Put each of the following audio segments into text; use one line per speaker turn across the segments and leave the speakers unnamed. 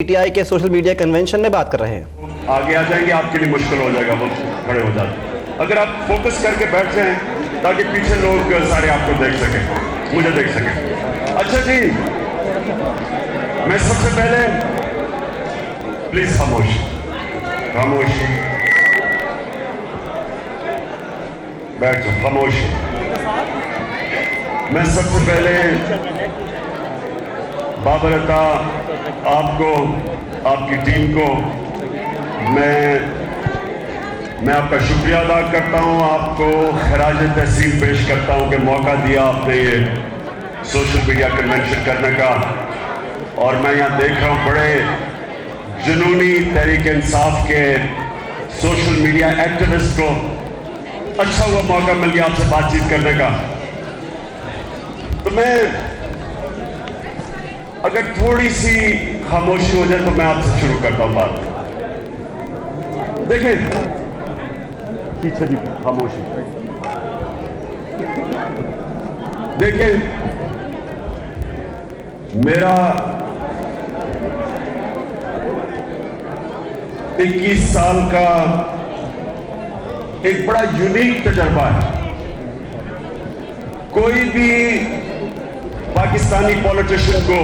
PTI के social media convention में बात कर रहे हैं।
आगे आ जाएंगे, आपके लिए मुश्किल हो जाएगा, वो खड़े हो जाते। अगर आप फोकस करके बैठ जाएं ताकि पीछे लोग सारे आपको देख सकें, मुझे देख सकें। अच्छा जी, मैं सबसे पहले प्लीज खामोशी बैठ जाओ, खामोशी। मैं सबसे पहले बाबर अता आपको, आपकी टीम को मैं आपका शुक्रिया अदा करता हूं, आपको खराज तहसीन पेश करता हूं कि मौका दिया आपने ये सोशल मीडिया कन्वेंशन करने का। और मैं यहाँ देख रहा हूँ बड़े जुनूनी तहरीक इंसाफ के सोशल मीडिया एक्टिविस्ट को अच्छा हुआ मौका मिल गया आपसे बातचीत करने का। तो मैं अगर थोड़ी सी खामोशी हो जाए तो मैं आपसे शुरू करता हूं बात। देखें पीछे भी खामोशी। देखें, मेरा 21 साल का एक बड़ा यूनिक तजर्बा है। कोई भी पाकिस्तानी पॉलिटिशियन को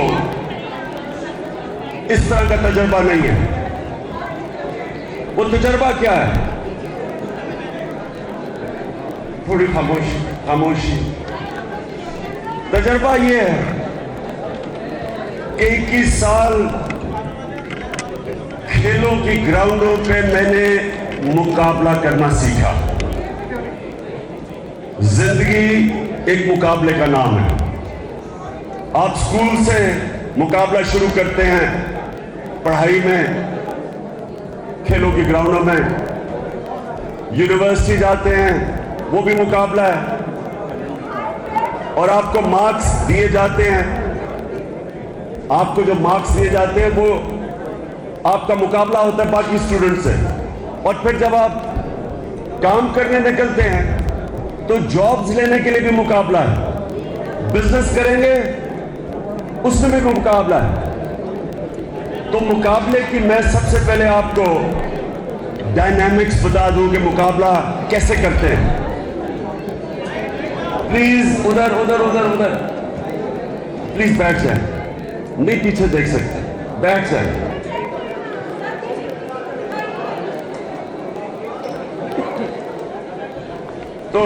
इस तरह का तजर्बा नहीं है। वो तजर्बा क्या है? थोड़ी खामोशी। तजर्बा ये है कि 21 साल खेलों की ग्राउंडों पे मैंने मुकाबला करना सीखा। जिंदगी एक मुकाबले का नाम है। आप स्कूल से मुकाबला शुरू करते हैं, पढ़ाई में, खेलों की ग्राउंडों में, यूनिवर्सिटी जाते हैं, वो भी मुकाबला है। और आपको मार्क्स दिए जाते हैं, आपको जो मार्क्स दिए जाते हैं वो आपका मुकाबला होता है बाकी स्टूडेंट से। और फिर जब आप काम करने निकलते हैं तो जॉब्स लेने के लिए भी मुकाबला है। बिजनेस करेंगे उसमें भी मुकाबला है। तो मुकाबले की मैं सबसे पहले आपको डायनामिक्स बता दूं कि मुकाबला कैसे करते हैं। प्लीज उधर प्लीज बैठ जाए, नहीं पीछे देख सकते, बैठ जाए। तो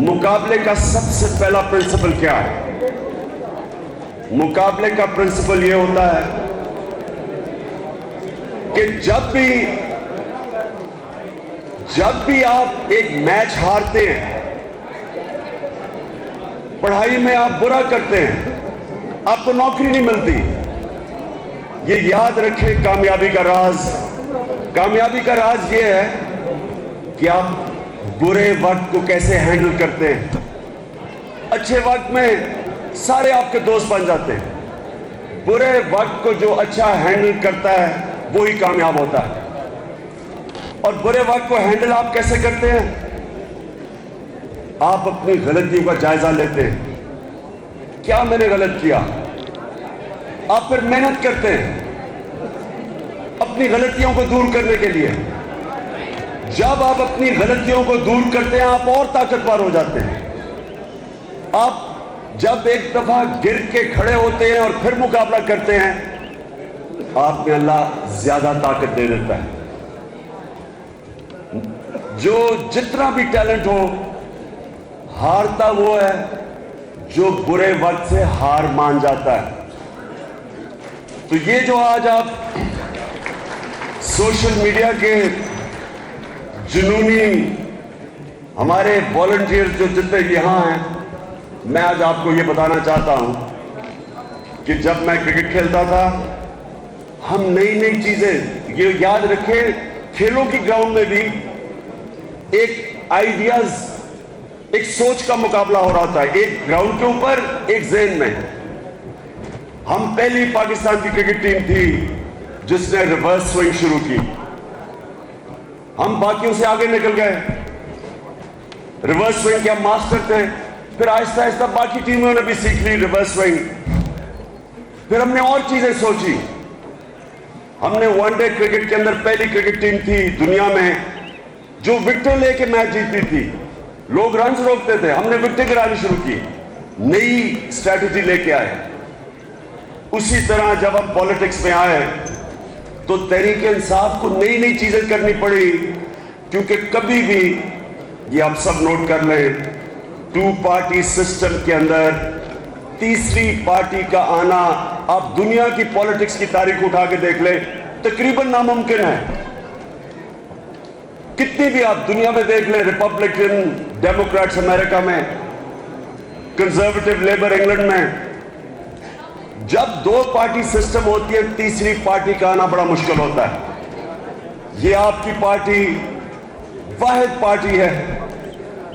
मुकाबले का सबसे पहला प्रिंसिपल क्या है? मुकाबले का प्रिंसिपल यह होता है कि जब भी आप एक मैच हारते हैं, पढ़ाई में आप बुरा करते हैं, आपको नौकरी नहीं मिलती। ये याद रखें, कामयाबी का राज ये है कि आप बुरे वक्त को कैसे हैंडल करते हैं। अच्छे वक्त में सारे आपके दोस्त बन जाते हैं। बुरे वक्त को जो अच्छा हैंडल करता है वो ही कामयाब होता है। और बुरे वक्त को हैंडल आप कैसे करते हैं? आप अपनी गलतियों का जायजा लेते हैं, क्या मैंने गलत किया। आप फिर मेहनत करते हैं अपनी गलतियों को दूर करने के लिए। जब आप अपनी गलतियों को दूर करते हैं आप और ताकतवर हो जाते हैं। आप जब एक दफा गिर के खड़े होते हैं और फिर मुकाबला करते हैं, आप में अल्लाह ज्यादा ताकत दे देता है। जो जितना भी टैलेंट हो, हारता वो है जो बुरे वक्त से हार मान जाता है। तो ये जो आज आप सोशल मीडिया के जुनूनी हमारे वॉलंटियर्स जो जितने यहां हैं, मैं आज आपको ये बताना चाहता हूं कि जब मैं क्रिकेट खेलता था, हम नई चीजें, ये याद रखें, खेलों की ग्राउंड में भी एक आइडियाज, एक सोच का मुकाबला हो रहा था। एक ग्राउंड के ऊपर, एक ज़हन में। हम पहली पाकिस्तान की क्रिकेट टीम थी जिसने रिवर्स स्विंग शुरू की। हम बाकियों से आगे निकल गए, रिवर्स स्विंग के हम मास्टर थे। फिर आहिस्ता आहिस्ता बाकी टीमों ने भी सीख ली रिवर्स स्विंग। फिर हमने और चीजें सोची। हमने वनडे क्रिकेट के अंदर पहली क्रिकेट टीम थी दुनिया में जो विकेट लेके मैच जीतती थी। लोग रन रोकते थे, हमने विकेट गिरानी शुरू की, नई स्ट्रैटेजी लेके आए। उसी तरह जब हम पॉलिटिक्स में आए तो तहरीक-ए-इंसाफ को नई नई चीजें करनी पड़ी, क्योंकि कभी भी, ये आप सब नोट कर लें, 2 पार्टी सिस्टम के अंदर तीसरी पार्टी का आना, आप दुनिया की पॉलिटिक्स की तारीख उठा के देख लें, तकरीबन नामुमकिन है। कितनी भी आप दुनिया में देख लें, रिपब्लिकन डेमोक्रेट्स अमेरिका में, कंजर्वेटिव लेबर इंग्लैंड में, जब 2 पार्टी सिस्टम होती है तीसरी पार्टी का आना बड़ा मुश्किल होता है। ये आपकी पार्टी वाहिद पार्टी है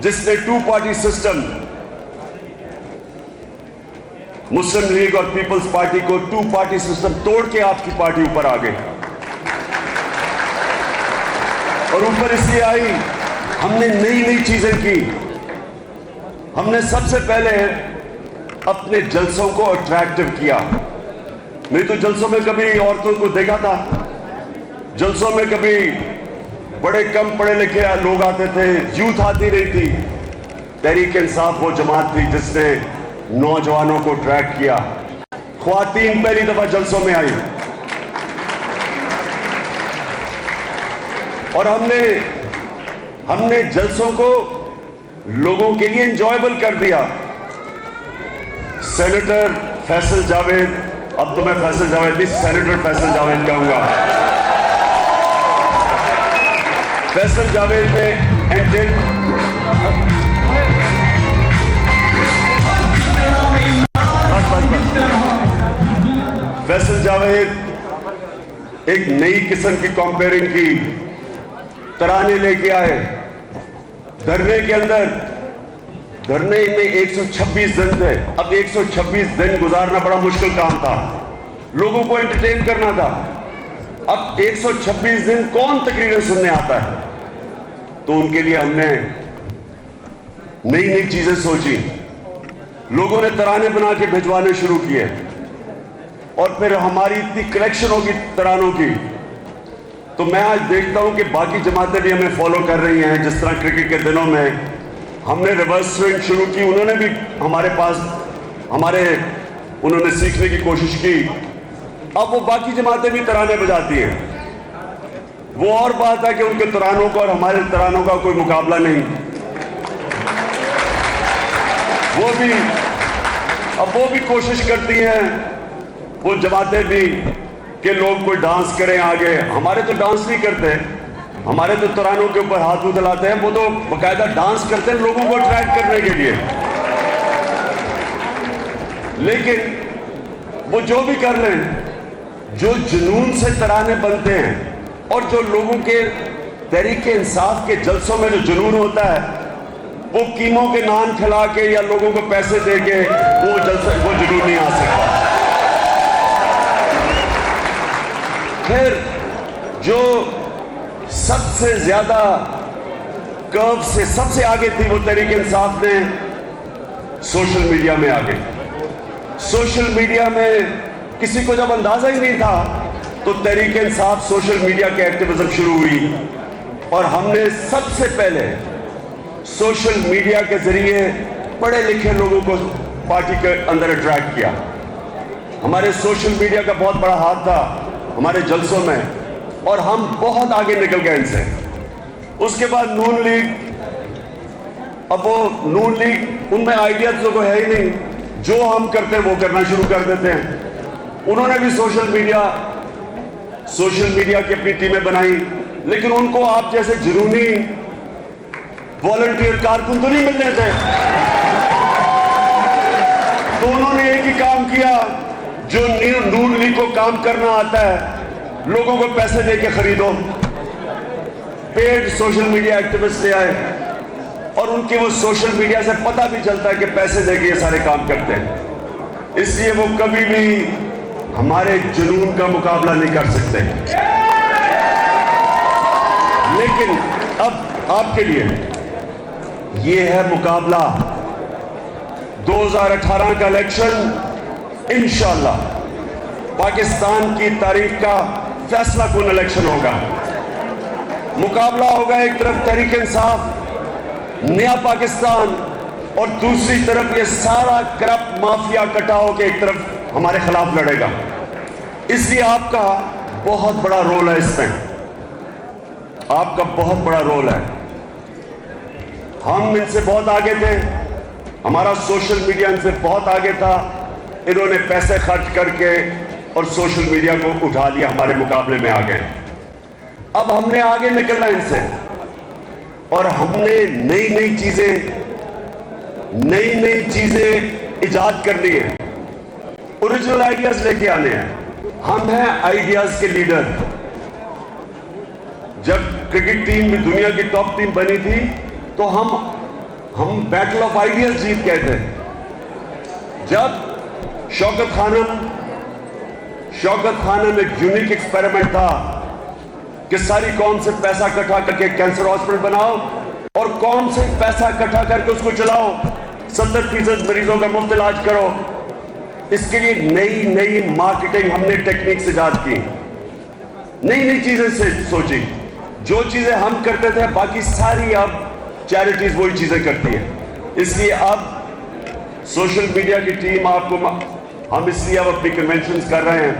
जिसने 2 पार्टी सिस्टम, मुस्लिम लीग और पीपल्स पार्टी को 2 पार्टी सिस्टम तोड़ के आपकी पार्टी ऊपर आ गई। और ऊपर इसलिए आई, हमने नई नई चीजें की। हमने सबसे पहले अपने जलसों को अट्रैक्टिव किया। नहीं तो जलसों में कभी औरतों को देखा था, जलसों में कभी बड़े कम पढ़े लिखे लोग आते थे, यूथ आती रही थी। तहरीक-ए-इंसाफ वो जमात थी जिसने नौजवानों को अट्रैक्ट किया। ख्वातीन पहली दफा जलसों में आई और हमने जलसों को लोगों के लिए एंजॉयबल कर दिया। सेनेटर फैसल जावेद, अब तो मैं फैसल जावेद नहीं, सेनेटर फैसल जावेद कहूंगा। फैसल जावेद ने फैसल जावेद एक नई किस्म की कंपेयरिंग की, तराने लेके आए। धरने में 126 दिन थे। अब 126 दिन गुजारना बड़ा मुश्किल काम था, लोगों को एंटरटेन करना था। अब 126 दिन कौन तकरीरें सुनने आता है? तो उनके लिए हमने नई नई चीजें सोची। लोगों ने तराने बना के भिजवाने शुरू किए और फिर हमारी इतनी कलेक्शन होगी तरानों की, तो मैं आज देखता हूं कि बाकी जमातें भी हमें फॉलो कर रही हैं। जिस तरह क्रिकेट के दिनों में हमने रिवर्स स्विंग शुरू की, उन्होंने भी उन्होंने सीखने की कोशिश की। अब वो बाकी जमातें भी तराने बजाती हैं। वो और बात है कि उनके तरानों का और हमारे तरानों का कोई मुकाबला नहीं। वो भी कोशिश करती हैं, वो जमातें भी, कि लोग कोई डांस करें आगे। हमारे तो डांस नहीं करते, हमारे तो तरानों के ऊपर हाथ उठलाते हैं। वो तो बाकायदा डांस करते हैं लोगों को अट्रैक्ट करने के लिए। लेकिन वो जो भी कर रहे हैं, जो जुनून से तराने बनते हैं और जो लोगों के तहरीक-ए-इंसाफ के जलसों में जो जुनून होता है, वो कीमों के नाम खिला के या लोगों को पैसे दे के वो जुनून नहीं आ सकता। फिर जो सबसे ज्यादा कर्व से सबसे आगे थी, वो तहरीक-ए-इंसाफ ने सोशल मीडिया में आ गई। सोशल मीडिया में किसी को जब अंदाजा ही नहीं था, तो तहरीक-ए-इंसाफ सोशल मीडिया के एक्टिविज्म शुरू हुई और हमने सबसे पहले सोशल मीडिया के जरिए पढ़े लिखे लोगों को पार्टी के अंदर अट्रैक्ट किया। हमारे सोशल मीडिया का बहुत बड़ा हाथ था हमारे जलसों में और हम बहुत आगे निकल गए इनसे। उसके बाद नून लीग, अब वो नून लीग, उनमें आइडियाज तो है ही नहीं, जो हम करते हैं वो करना शुरू कर देते हैं। उन्होंने भी सोशल मीडिया की अपनी टीमें बनाई, लेकिन उनको आप जैसे जुनूनी वॉलंटियर कारकुन तो नहीं मिलने थे। तो उन्होंने एक ही काम किया, जो नून लीग को काम करना आता है, लोगों को पैसे देके खरीदो। पेड सोशल मीडिया एक्टिविस्ट ले आए और उनके वो सोशल मीडिया से पता भी चलता है कि पैसे देके ये सारे काम करते हैं। इसलिए वो कभी भी हमारे जुनून का मुकाबला नहीं कर सकते। लेकिन अब आपके लिए ये है मुकाबला 2018 का इलेक्शन। इंशाअल्लाह पाकिस्तान की तारीख का फैसला कुन इलेक्शन होगा। मुकाबला होगा एक तरफ तहरीक इंसाफ, नया पाकिस्तान, और दूसरी तरफ ये सारा करप्ट माफिया इकट्ठा होकर एक तरफ हमारे खिलाफ लड़ेगा। इसलिए आपका बहुत बड़ा रोल है, इसमें आपका बहुत बड़ा रोल है। हम इनसे बहुत आगे थे, हमारा सोशल मीडिया इनसे बहुत आगे था। इन्होंने पैसे खर्च करके और सोशल मीडिया को उठा लिया, हमारे मुकाबले में आ गए। अब हमने आगे निकलना इनसे, और हमने नई नई चीजें इजाद करनी है, ओरिजिनल आइडियाज लेके आने हैं। हम हैं आइडियाज के लीडर। जब क्रिकेट टीम भी दुनिया की टॉप टीम बनी थी तो हम बैटल ऑफ आइडियाज जीत गए थे। जब शौकत खानम एक यूनिक एक्सपेरिमेंट था कि सारी कौम से पैसा इकट्ठा करके कैंसर हॉस्पिटल बनाओ और कौम से पैसा इकट्ठा करके उसको चलाओ, 70% मरीजों का मुफ्त इलाज करो। इसके लिए नई मार्केटिंग हमने टेक्निक्स इजाद की, नई चीजें से सोची। जो चीजें हम करते थे बाकी सारी अब चैरिटीज वही चीजें करती है। इसलिए अब सोशल मीडिया की टीम आपको, हम इसलिए अब अपनी कन्वेंशंस कर रहे हैं।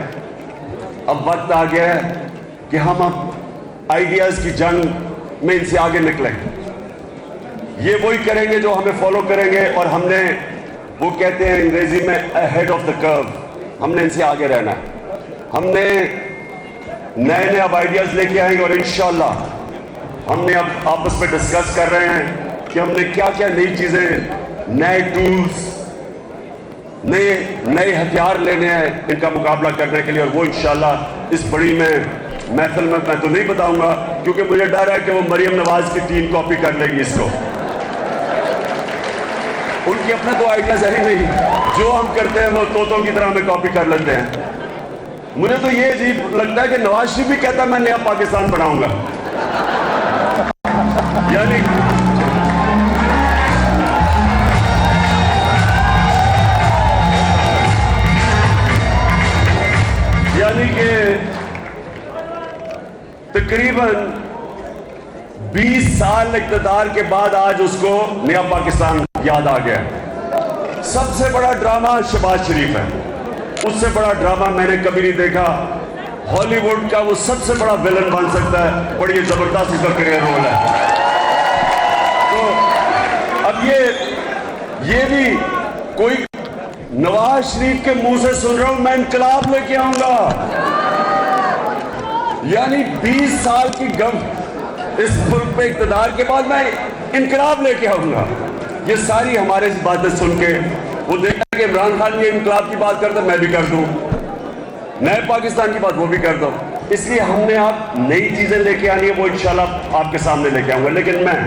अब वक्त आ गया है कि हम अब आइडियाज की जंग में इनसे आगे निकलें। ये वही करेंगे जो हमें फॉलो करेंगे, और हमने, वो कहते हैं अंग्रेजी में अहेड ऑफ द कर्व, हमने इनसे आगे रहना है। हमने नए अब आइडियाज लेके आएंगे, और इंशाल्लाह हमने अब आपस में डिस्कस कर रहे हैं कि हमने क्या क्या नई चीजें, नए टूल्स, नए हथियार लेने हैं इनका मुकाबला करने के लिए। और वो इंशाल्लाह इस बड़ी महफिल में मैं तो नहीं बताऊंगा, क्योंकि मुझे डर है कि वो मरियम नवाज की टीम कॉपी कर लेगी इसको। उनके अपने तो आइडियाज है ही नहीं, जो हम करते हैं वो तोतों की तरह हमें कॉपी कर लेते हैं। मुझे तो ये अजीब लगता है कि नवाज शरीफ भी कहता है मैं नया पाकिस्तान बनाऊंगा। यानी कि तकरीबन 20 साल इक़्तिदार के बाद आज उसको नया पाकिस्तान याद आ गया। सबसे बड़ा ड्रामा शहबाज शरीफ है, उससे बड़ा ड्रामा मैंने कभी नहीं देखा। हॉलीवुड का वो सबसे बड़ा विलन बन सकता है, बड़ी जबरदस्त इसका करियर रोल है। तो अब ये भी कोई, नवाज शरीफ के मुंह से सुन रहा हूं मैं इनकलाब लेके आऊंगा। यानी 20 साल की गम इस मुल्क पे इक़्तिदार के बाद मैं इनकलाब लेके आऊंगा। ये सारी हमारे इस बातें सुन के वो देखा कि इमरान खान ये इनकलाब की बात करता, मैं भी कर दूं, नए पाकिस्तान की बात वो भी कर दो। इसलिए हमने आप नई चीजें लेके आनी है, वो इंशाल्लाह आपके सामने लेके आऊंगा। लेकिन मैं,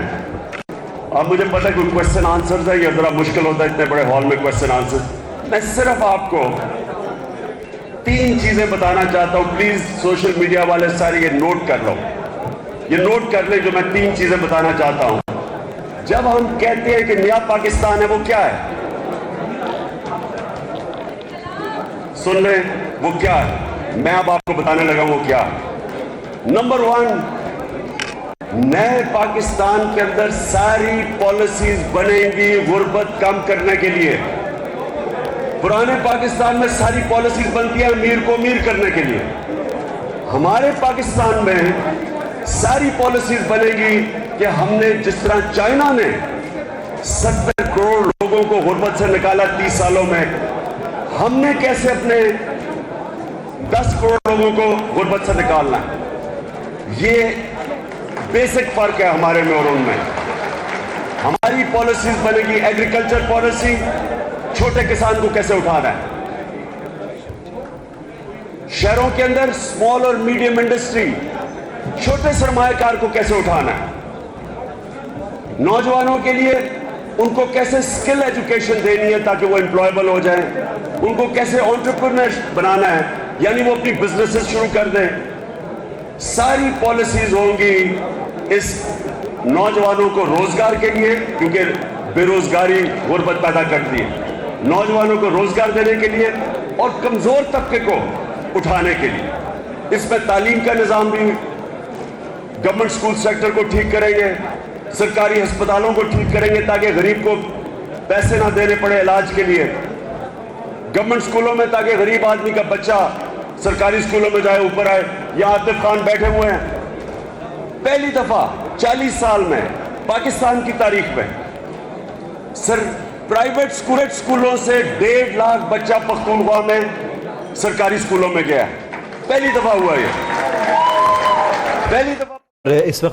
अब मुझे पता है कि क्वेश्चन आंसर है, ये जरा मुश्किल होता है इतने बड़े हॉल में क्वेश्चन आंसर। मैं सिर्फ आपको 3 चीजें बताना चाहता हूं। प्लीज सोशल मीडिया वाले सारे ये नोट कर लो, ये नोट कर ले जो मैं 3 चीजें बताना चाहता हूं। जब हम कहते हैं कि नया पाकिस्तान है, वो क्या है? सुन ले, वो क्या है? मैं अब आपको बताने लगा वो क्या है। नंबर 1, नए पाकिस्तान के अंदर सारी पॉलिसीज बनेंगी गुर्बत कम करने के लिए। पुराने पाकिस्तान में सारी पॉलिसीज बनती है अमीर को अमीर करने के लिए। हमारे पाकिस्तान में सारी पॉलिसीज बनेगी कि हमने, जिस तरह चाइना ने 70 करोड़ लोगों को गुर्बत से निकाला 30 सालों में, हमने कैसे अपने 10 करोड़ लोगों को गुर्बत से निकालना है। ये बेसिक फर्क है हमारे में और उनमें। हमारी पॉलिसीज बनेगी, एग्रीकल्चर पॉलिसी, छोटे किसान को कैसे उठाना है, शहरों के अंदर स्मॉल और मीडियम इंडस्ट्री, छोटे सरमायाकार को कैसे उठाना है, नौजवानों के लिए उनको कैसे स्किल एजुकेशन देनी है ताकि वो एम्प्लॉयबल हो जाएं, उनको कैसे एंटरप्रेन्योर बनाना है, यानी वो अपनी बिजनेसेस शुरू कर दें। सारी पॉलिसीज होंगी इस नौजवानों को रोजगार के लिए, क्योंकि बेरोजगारी गुर्बत पैदा करती है। नौजवानों को रोजगार देने के लिए और कमजोर तबके को उठाने के लिए। इसमें तालीम का निज़ाम भी, गवर्नमेंट स्कूल सेक्टर को ठीक करेंगे, सरकारी अस्पतालों को ठीक करेंगे ताकि गरीब को पैसे ना देने पड़े इलाज के लिए, गवर्नमेंट स्कूलों में ताकि गरीब आदमी का बच्चा सरकारी स्कूलों में जाए, ऊपर आए। यहाँ आतिफ खान बैठे हुए हैं, पहली दफा 40 साल में पाकिस्तान की तारीख में सर प्राइवेट स्कूलों से 1.5 लाख बच्चा पख्तूनख्वा में सरकारी स्कूलों में गया। पहली दफा हुआ ये, पहली दफा।
इस वक्त